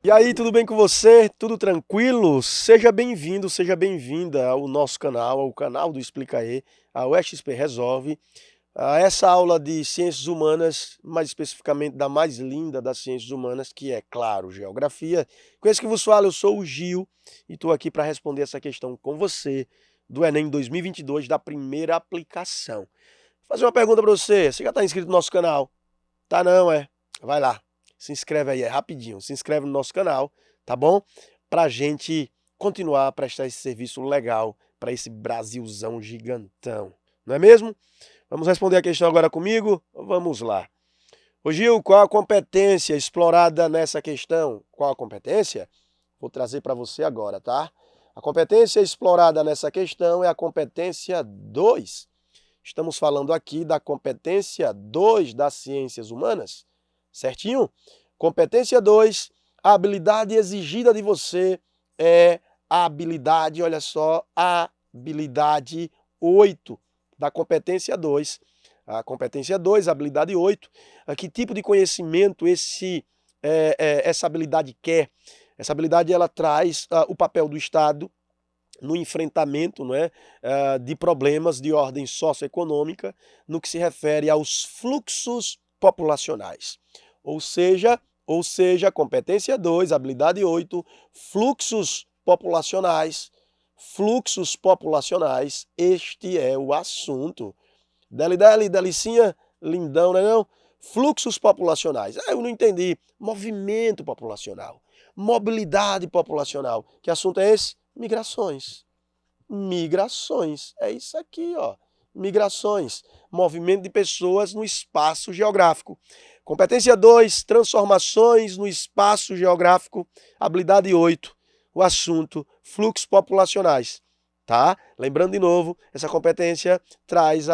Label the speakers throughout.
Speaker 1: E aí, tudo bem com você? Tudo tranquilo? Seja bem-vindo, seja bem-vinda ao nosso canal, ao canal do Explica aí, ao XP Resolve, a essa aula de Ciências Humanas, mais especificamente da mais linda das Ciências Humanas, que é, claro, Geografia. Com esse que vos falo, eu sou o Gil e estou aqui para responder essa questão com você do Enem 2022 da primeira aplicação. Vou fazer uma pergunta para você já está inscrito no nosso canal? Tá não, é? Vai lá, se inscreve aí, é rapidinho, se inscreve no nosso canal, tá bom? Pra gente continuar a prestar esse serviço legal para esse Brasilzão gigantão, não é mesmo? Vamos responder a questão agora comigo? Vamos lá. Ô Gil, qual a competência explorada nessa questão? Qual a competência? Vou trazer para você agora, tá? A competência explorada nessa questão é a competência 2. Estamos falando aqui da competência 2 das ciências humanas, certinho? Competência 2, a habilidade exigida de você é a habilidade, olha só, a habilidade 8 da competência 2. A competência 2, a habilidade 8, que tipo de conhecimento essa habilidade quer? Essa habilidade ela traz o papel do Estado no enfrentamento, não é, de problemas de ordem socioeconômica no que se refere aos fluxos populacionais. Ou seja, competência 2, habilidade 8, fluxos populacionais, este é o assunto. Delicinha, lindão, né não? Fluxos populacionais. Eu não entendi. Movimento populacional. Mobilidade populacional. Que assunto é esse? Migrações. Migrações. É isso aqui, ó. Migrações. Movimento de pessoas no espaço geográfico. Competência 2, transformações no espaço geográfico. Habilidade 8, o assunto, fluxos populacionais. Tá? Lembrando de novo, essa competência traz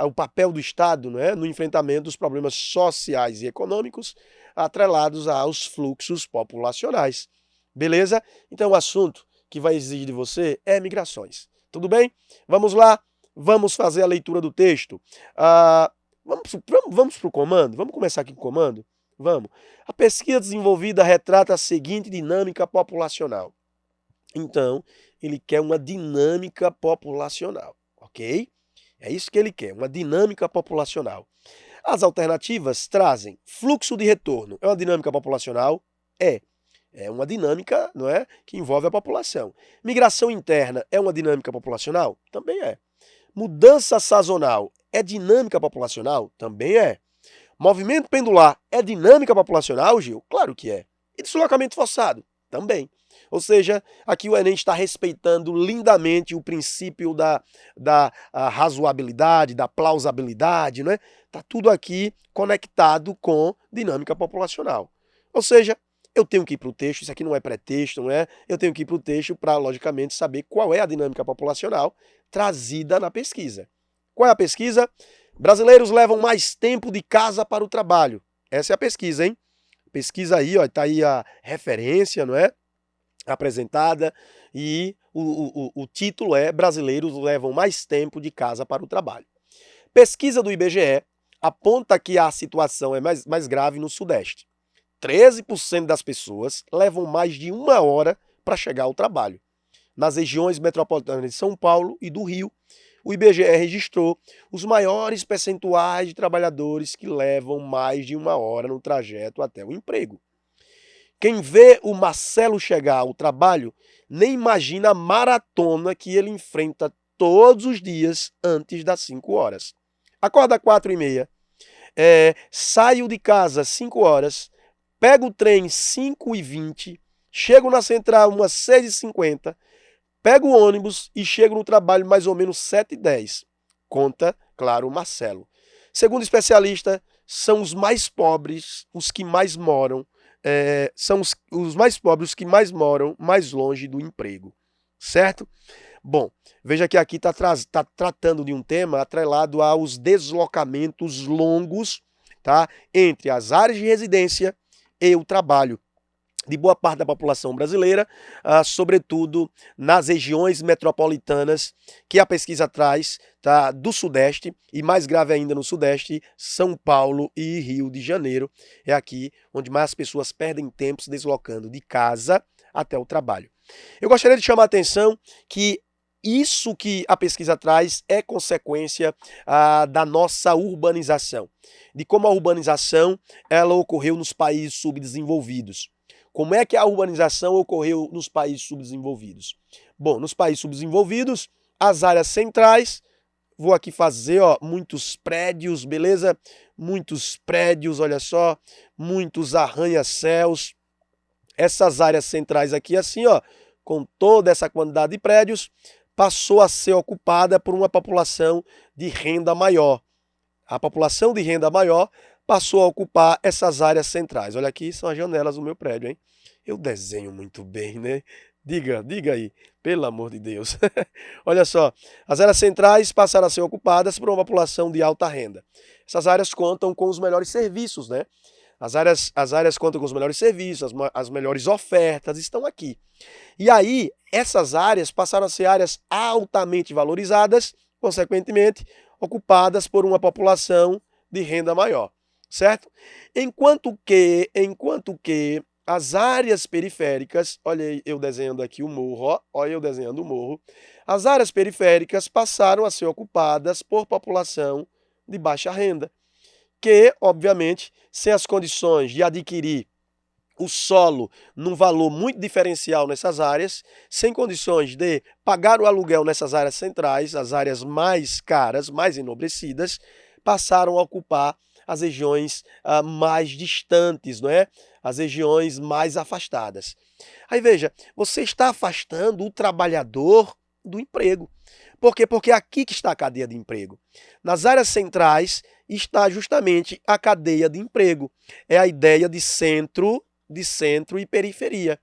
Speaker 1: o papel do Estado, né, no enfrentamento dos problemas sociais e econômicos atrelados aos fluxos populacionais. Beleza? Então o assunto que vai exigir de você é migrações. Tudo bem? Vamos lá, vamos fazer a leitura do texto. Vamos para o comando? Vamos começar aqui com o comando? Vamos. A pesquisa desenvolvida retrata a seguinte dinâmica populacional. Então, ele quer uma dinâmica populacional, ok? É isso que ele quer, uma dinâmica populacional. As alternativas trazem fluxo de retorno. É uma dinâmica populacional? É uma dinâmica, não é, que envolve a população. Migração interna é uma dinâmica populacional? Também é. Mudança sazonal é dinâmica populacional? Também é. Movimento pendular é dinâmica populacional, Gil? Claro que é. E deslocamento forçado? Também. Ou seja, aqui o Enem está respeitando lindamente o princípio da razoabilidade, da plausibilidade, né? Está tudo aqui conectado com dinâmica populacional. Ou seja, eu tenho que ir para o texto, isso aqui não é pré-texto, não é? Eu tenho que ir para o texto para, logicamente, saber qual é a dinâmica populacional trazida na pesquisa. Qual é a pesquisa? Brasileiros levam mais tempo de casa para o trabalho. Essa é a pesquisa, hein? Pesquisa aí, ó, tá aí a referência, não é? Apresentada, e o título é Brasileiros levam mais tempo de casa para o trabalho. Pesquisa do IBGE aponta que a situação é mais grave no Sudeste. 13% das pessoas levam mais de 1 hora para chegar ao trabalho. Nas regiões metropolitanas de São Paulo e do Rio, o IBGE registrou os maiores percentuais de trabalhadores que levam mais de 1 hora no trajeto até o emprego. Quem vê o Marcelo chegar ao trabalho nem imagina a maratona que ele enfrenta todos os dias antes das 5 horas. Acorda às 4h30, saio de às 5 horas, pego o trem 5h20, chego na central umas 6h50, pego o ônibus e chego no trabalho mais ou menos 7h10. Conta, claro, o Marcelo. Segundo especialista, são os mais pobres os que mais moram, são os mais pobres os que mais moram mais longe do emprego, certo? Bom, veja que aqui está tratando de um tema atrelado aos deslocamentos longos, tá, entre as áreas de residência e o trabalho. de boa parte da população brasileira, sobretudo nas regiões metropolitanas que a pesquisa traz, tá, do Sudeste e mais grave ainda no Sudeste, São Paulo e Rio de Janeiro. É aqui onde mais pessoas perdem tempo se deslocando de casa até o trabalho. Eu gostaria de chamar a atenção que isso que a pesquisa traz é consequência da nossa urbanização, de como a urbanização ela ocorreu nos países subdesenvolvidos. Como é que a urbanização ocorreu nos países subdesenvolvidos? Bom, nos países subdesenvolvidos, as áreas centrais, vou aqui fazer, ó, muitos prédios, beleza? Muitos prédios, olha só, muitos arranha-céus. Essas áreas centrais aqui, assim, ó, com toda essa quantidade de prédios, passou a ser ocupada por uma população de renda maior. A população de renda maior passou a ocupar essas áreas centrais. Olha aqui, são as janelas do meu prédio, hein? Eu desenho muito bem, né? Diga aí, pelo amor de Deus. Olha só, as áreas centrais passaram a ser ocupadas por uma população de alta renda. Essas áreas contam com os melhores serviços, né? As áreas contam com os melhores serviços, as melhores ofertas estão aqui. E aí, essas áreas passaram a ser áreas altamente valorizadas, consequentemente, ocupadas por uma população de renda maior, certo? Enquanto que as áreas periféricas, olha eu desenhando aqui o morro, ó, olha eu desenhando o morro, as áreas periféricas passaram a ser ocupadas por população de baixa renda, que, obviamente, sem as condições de adquirir o solo num valor muito diferencial nessas áreas, sem condições de pagar o aluguel nessas áreas centrais, as áreas mais caras, mais enobrecidas, passaram a ocupar as regiões mais distantes, não é? As regiões mais afastadas. Aí veja, você está afastando o trabalhador do emprego. Por quê? Porque é aqui que está a cadeia de emprego. Nas áreas centrais está justamente a cadeia de emprego. É a ideia de centro e periferia.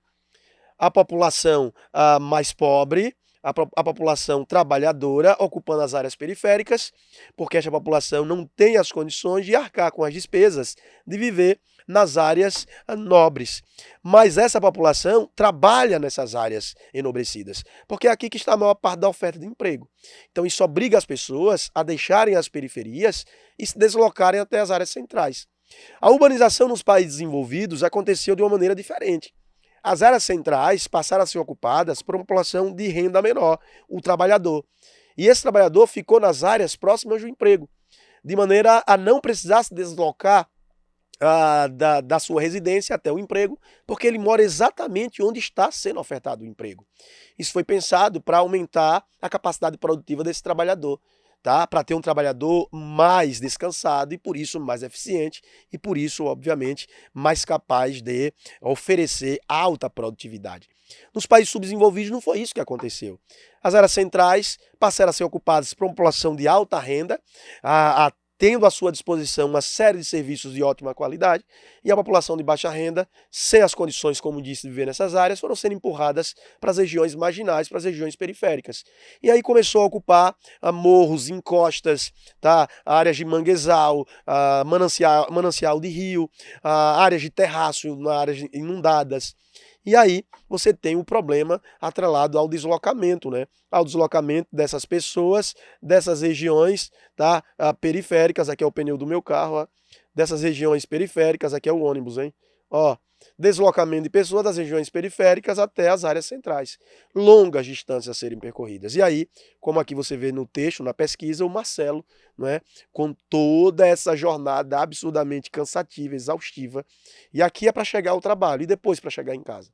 Speaker 1: A população mais pobre, a população trabalhadora ocupando as áreas periféricas, porque essa população não tem as condições de arcar com as despesas de viver nas áreas nobres. Mas essa população trabalha nessas áreas enobrecidas, porque é aqui que está a maior parte da oferta de emprego. Então isso obriga as pessoas a deixarem as periferias e se deslocarem até as áreas centrais. A urbanização nos países desenvolvidos aconteceu de uma maneira diferente. As áreas centrais passaram a ser ocupadas por uma população de renda menor, o trabalhador. E esse trabalhador ficou nas áreas próximas do emprego, de maneira a não precisar se deslocar da sua residência até o emprego, porque ele mora exatamente onde está sendo ofertado o emprego. Isso foi pensado para aumentar a capacidade produtiva desse trabalhador, tá? Para ter um trabalhador mais descansado e por isso mais eficiente e por isso, obviamente, mais capaz de oferecer alta produtividade. Nos países subdesenvolvidos não foi isso que aconteceu. As áreas centrais passaram a ser ocupadas por uma população de alta renda, tendo à sua disposição uma série de serviços de ótima qualidade, e a população de baixa renda, sem as condições, como disse, de viver nessas áreas, foram sendo empurradas para as regiões marginais, para as regiões periféricas. E aí começou a ocupar morros, encostas, tá? Áreas de manguezal, manancial de rio, áreas de terraço, áreas inundadas. E aí você tem o problema atrelado ao deslocamento, né? Ao deslocamento dessas pessoas, dessas regiões, tá? Periféricas, aqui é o pneu do meu carro, ó. Dessas regiões periféricas, aqui é o ônibus, hein? Ó, deslocamento de pessoas das regiões periféricas até as áreas centrais. Longas distâncias a serem percorridas. E aí, como aqui você vê no texto, na pesquisa, o Marcelo, não é? Com toda essa jornada absurdamente cansativa, exaustiva. E aqui é para chegar ao trabalho e depois para chegar em casa.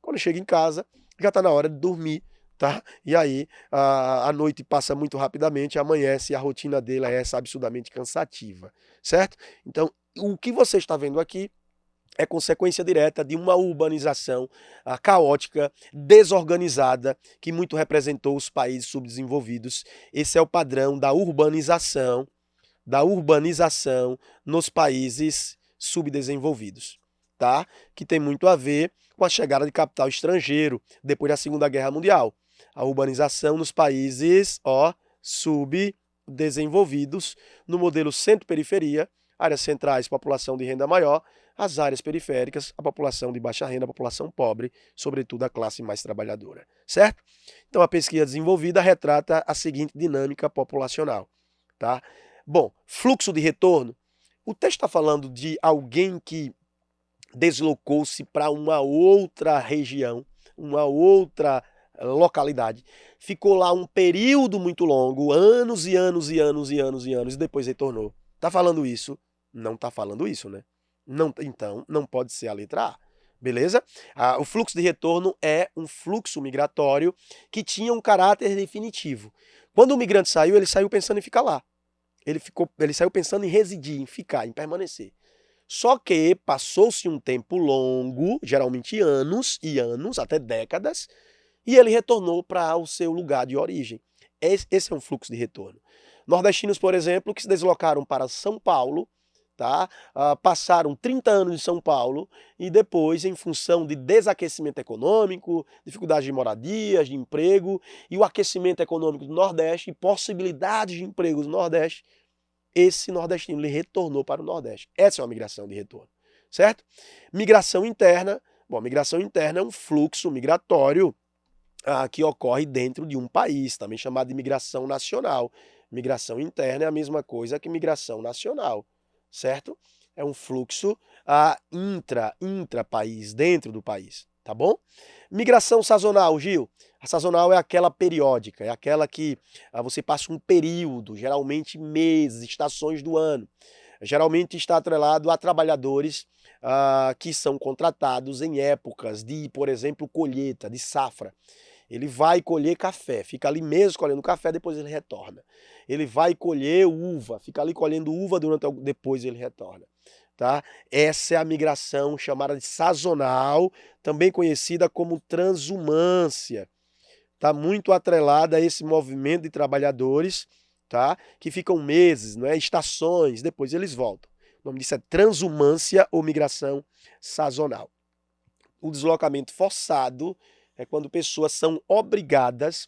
Speaker 1: Quando chega em casa, já está na hora de dormir, tá? E aí a noite passa muito rapidamente, amanhece e a rotina dele é essa absurdamente cansativa, certo? Então, o que você está vendo aqui é consequência direta de uma urbanização caótica, desorganizada, que muito representou os países subdesenvolvidos. Esse é o padrão da urbanização nos países subdesenvolvidos, tá? Que tem muito a ver com a chegada de capital estrangeiro depois da Segunda Guerra Mundial. A urbanização nos países subdesenvolvidos, no modelo centro-periferia, Áreas centrais, população de renda maior. As áreas periféricas, a população de baixa renda, a população pobre, sobretudo a classe mais trabalhadora, certo? Então, a pesquisa desenvolvida retrata a seguinte dinâmica populacional, tá? Bom, fluxo de retorno. O texto está falando de alguém que deslocou-se para uma outra região, uma outra localidade, ficou lá um período muito longo, anos e anos e anos e anos e anos, e depois retornou. Tá falando isso? Não tá falando isso, né? Não, então, não pode ser a letra A. Beleza? O fluxo de retorno é um fluxo migratório que tinha um caráter definitivo. Quando o migrante saiu, ele saiu pensando em ficar lá. Ele saiu pensando em residir, em ficar, em permanecer. Só que passou-se um tempo longo, geralmente anos e anos, até décadas, e ele retornou para o seu lugar de origem. Esse é um fluxo de retorno. Nordestinos, por exemplo, que se deslocaram para São Paulo, tá? Passaram 30 anos em São Paulo e depois, em função de desaquecimento econômico, dificuldade de moradia, de emprego e o aquecimento econômico do Nordeste e possibilidades de emprego do Nordeste, esse nordestino ele retornou para o Nordeste. Essa é uma migração de retorno, certo? Migração interna. Bom, migração interna é um fluxo migratório que ocorre dentro de um país, também chamado de migração nacional. Migração interna é a mesma coisa que migração nacional, certo? É um fluxo intra-país, dentro do país, tá bom? Migração sazonal, Gil. A sazonal é aquela periódica, é aquela que você passa um período, geralmente meses, estações do ano. Geralmente está atrelado a trabalhadores que são contratados em épocas de, por exemplo, colheita, de safra. Ele vai colher café, fica ali meses colhendo café, depois ele retorna. Ele vai colher uva, fica ali colhendo uva depois ele retorna. Tá? Essa é a migração chamada de sazonal, também conhecida como transumância. Está muito atrelada a esse movimento de trabalhadores, tá? Que ficam meses, não é? Estações, depois eles voltam. O nome disso é transumância ou migração sazonal. O deslocamento forçado é quando pessoas são obrigadas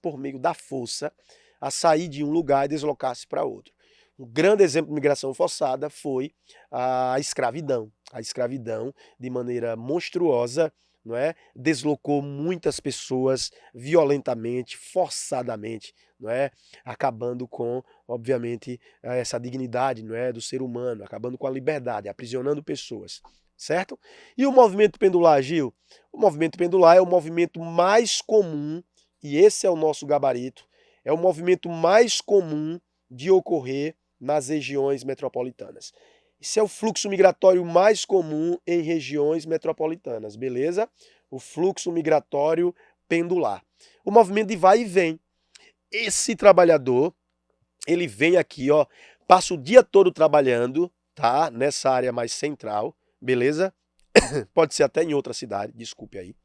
Speaker 1: por meio da força a sair de um lugar e deslocar-se para outro. Um grande exemplo de migração forçada foi a escravidão. A escravidão, de maneira monstruosa, não é? Deslocou muitas pessoas violentamente, forçadamente, não é? Acabando com, obviamente, essa dignidade, não é, do ser humano, acabando com a liberdade, aprisionando pessoas. Certo? E o movimento pendular, Gil? O movimento pendular é o movimento mais comum, e esse é o nosso gabarito, é o movimento mais comum de ocorrer nas regiões metropolitanas. Esse é o fluxo migratório mais comum em regiões metropolitanas, beleza? O fluxo migratório pendular. O movimento de vai e vem. Esse trabalhador, ele vem aqui, ó, passa o dia todo trabalhando, tá? Nessa área mais central, beleza? Pode ser até em outra cidade, desculpe aí.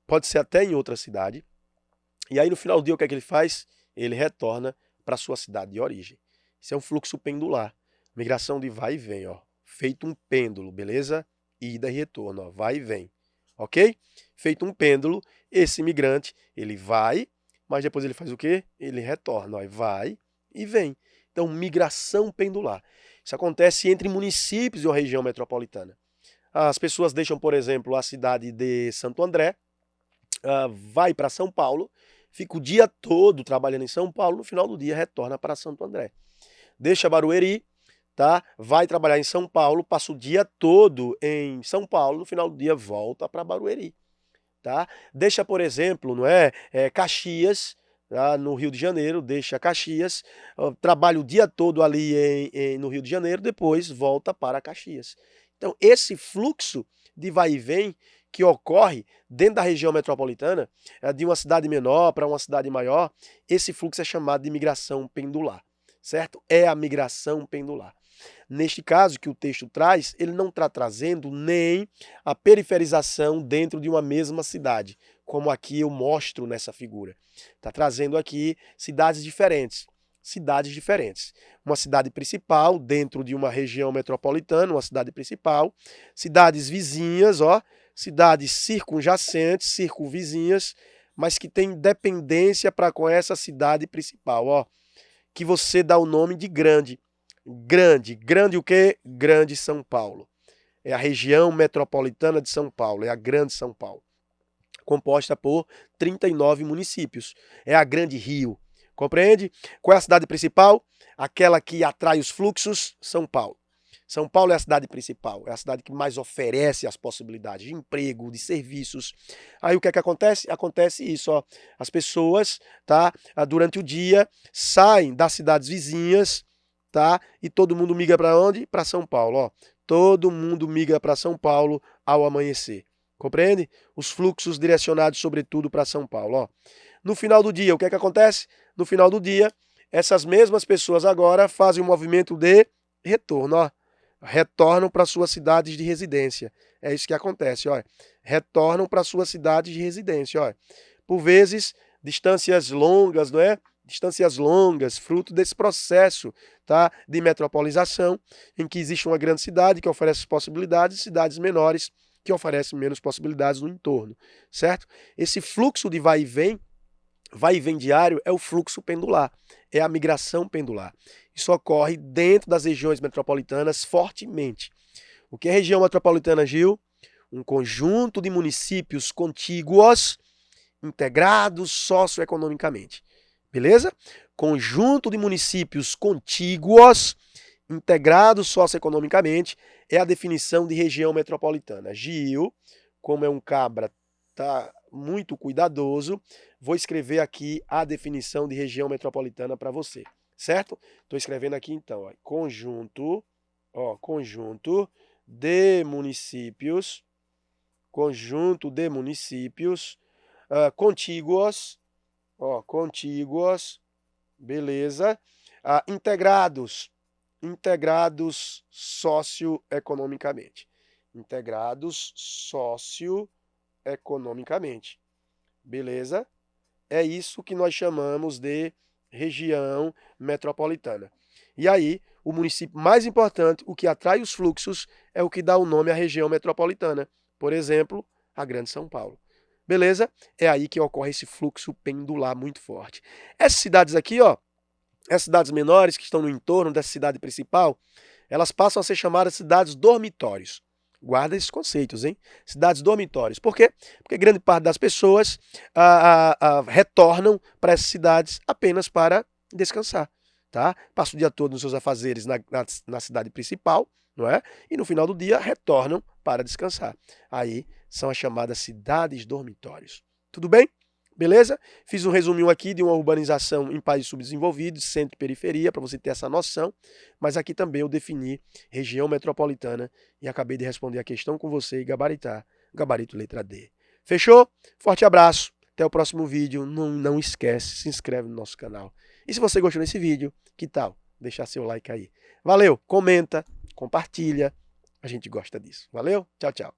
Speaker 1: Pode ser até em outra cidade. E aí no final do dia o que é que ele faz? Ele retorna para sua cidade de origem. Isso é um fluxo pendular. Migração de vai e vem, ó. Feito um pêndulo, beleza? Ida e retorno, ó. Vai e vem. Ok? Feito um pêndulo, esse imigrante, ele vai, mas depois ele faz o quê? Ele retorna, ó. Vai e vem. Então, migração pendular. Isso acontece entre municípios de uma região metropolitana. As pessoas deixam, por exemplo, a cidade de Santo André, vai para São Paulo, fica o dia todo trabalhando em São Paulo, no final do dia retorna para Santo André. Deixa Barueri, tá? Vai trabalhar em São Paulo, passa o dia todo em São Paulo, no final do dia volta para Barueri, tá? Deixa, por exemplo, não é, Caxias, tá? No Rio de Janeiro, deixa Caxias, trabalha o dia todo ali no Rio de Janeiro, depois volta para Caxias. Então, esse fluxo de vai e vem que ocorre dentro da região metropolitana, de uma cidade menor para uma cidade maior, esse fluxo é chamado de migração pendular, certo? É a migração pendular. Neste caso que o texto traz, ele não está trazendo nem a periferização dentro de uma mesma cidade, como aqui eu mostro nessa figura. Está trazendo aqui cidades diferentes. Uma cidade principal dentro de uma região metropolitana, uma cidade principal, cidades vizinhas, ó, cidades circunjacentes, circunvizinhas, mas que têm dependência para com essa cidade principal, ó, que você dá o nome de grande. Grande. Grande o quê? Grande São Paulo. É a região metropolitana de São Paulo, é a Grande São Paulo, composta por 39 municípios. É a Grande Rio. Compreende? Qual é a cidade principal? Aquela que atrai os fluxos? São Paulo. São Paulo é a cidade principal, é a cidade que mais oferece as possibilidades de emprego, de serviços. Aí o que é que acontece? Acontece isso, ó. As pessoas, tá, durante o dia saem das cidades vizinhas, tá? E todo mundo migra para onde? Para São Paulo, ó. Todo mundo migra para São Paulo ao amanhecer. Compreende? Os fluxos direcionados sobretudo para São Paulo, ó. No final do dia, o que é que acontece? No final do dia, essas mesmas pessoas agora fazem um movimento de retorno, ó. Retornam para suas cidades de residência. É isso que acontece, ó. Retornam para suas cidades de residência, ó. Por vezes, distâncias longas, não é? Distâncias longas, fruto desse processo, tá, de metropolização, em que existe uma grande cidade que oferece possibilidades e cidades menores que oferecem menos possibilidades no entorno, certo? Esse fluxo de vai e vem diário, é o fluxo pendular, é a migração pendular. Isso ocorre dentro das regiões metropolitanas fortemente. O que é região metropolitana, Gil? Um conjunto de municípios contíguos, integrados socioeconomicamente. Beleza? Conjunto de municípios contíguos, integrados socioeconomicamente, é a definição de região metropolitana. Gil, como é um cabra, tá muito cuidadoso, vou escrever aqui a definição de região metropolitana para você, certo? Estou escrevendo aqui então, ó, conjunto de municípios, contíguos, beleza, integrados socioeconomicamente, beleza? É isso que nós chamamos de região metropolitana. E aí, o município mais importante, o que atrai os fluxos, é o que dá o nome à região metropolitana. Por exemplo, a Grande São Paulo. Beleza? É aí que ocorre esse fluxo pendular muito forte. Essas cidades aqui, ó, as cidades menores que estão no entorno dessa cidade principal, elas passam a ser chamadas cidades dormitórios. Guarda esses conceitos, hein? Cidades dormitórios. Por quê? Porque grande parte das pessoas retornam para essas cidades apenas para descansar, tá? Passa o dia todo nos seus afazeres na cidade principal, não é? E no final do dia retornam para descansar. Aí são as chamadas cidades dormitórios. Tudo bem? Beleza? Fiz um resuminho aqui de uma urbanização em países subdesenvolvidos, centro e periferia, para você ter essa noção. Mas aqui também eu defini região metropolitana e acabei de responder a questão com você e gabaritar. Gabarito letra D. Fechou? Forte abraço. Até o próximo vídeo. Não esquece, se inscreve no nosso canal. E se você gostou desse vídeo, que tal? Deixar seu like aí. Valeu, comenta, compartilha. A gente gosta disso. Valeu? Tchau, tchau.